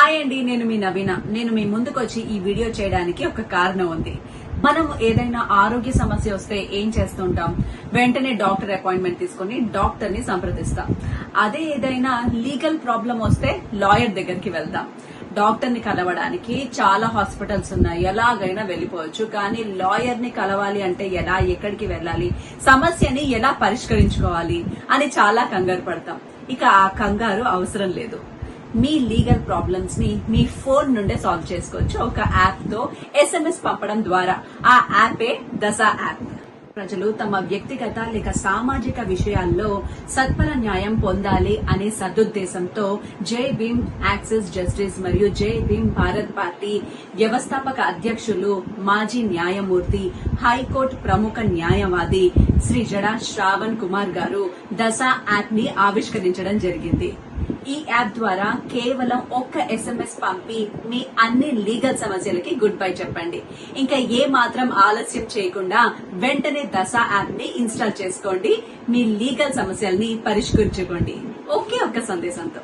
Hi అండి, నేను మీ నవీన. నేను మీ ముందుకు వచ్చి ఈ వీడియో చేయడానికి ఒక కారణం ఉంది. మనం ఏదైనా ఆరోగ్య సమస్య వస్తే ఏం చేస్తుంటాం? వెంటనే డాక్టర్ అపాయింట్మెంట్ తీసుకుని డాక్టర్ ని సంప్రదిస్తాం. అదే ఏదైనా లీగల్ ప్రాబ్లం వస్తే లాయర్ దగ్గరికి వెళ్తాం. డాక్టర్ ని కలవడానికి చాలా హాస్పిటల్స్ ఉన్నాయి, ఎలాగైనా వెళ్లిపోవచ్చు. కానీ లాయర్ ని కలవాలి అంటే ఎలా, ఎక్కడికి వెళ్ళాలి, సమస్యని ఎలా పరిష్కరించుకోవాలి అని చాలా కంగారు పడతాం. ఇక ఆ కంగారు అవసరం లేదు. మీ లీగల్ ప్రాబ్లమ్స్ ని మీ ఫోన్ నుండే సాల్వ్ చేసుకోవచ్చు ఒక యాప్ తో SMS పంపడం ద్వారా. ఆ యాపే దశ యాప్. ప్రజలు తమ వ్యక్తిగత లేక సామాజిక విషయాల్లో సత్వర న్యాయం పొందాలి అనే సదుద్దేశంతో జై భీమ్ యాక్సెస్ జస్టిస్ మరియు జై భీమ్ భారత్ పార్టీ వ్యవస్థాపక అధ్యక్షులు, మాజీ న్యాయమూర్తి, హైకోర్టు ప్రముఖ న్యాయవాది శ్రీ జడా శ్రావణ్ కుమార్ గారు దశ యాప్ ని ఆవిష్కరించడం జరిగింది. ఈ యాప్ ద్వారా కేవలం ఒక్క SMS పంపి మీ అన్ని లీగల్ సమస్యలకి గుడ్ బై చెప్పండి. ఇంకా ఏ మాత్రం ఆలస్యం చేయకుండా వెంటనే దశ యాప్ ని ఇన్స్టాల్ చేసుకోండి. మీ లీగల్ సమస్యల్ని పరిష్కరించుకోండి ఒకే ఒక్క సందేశంతో.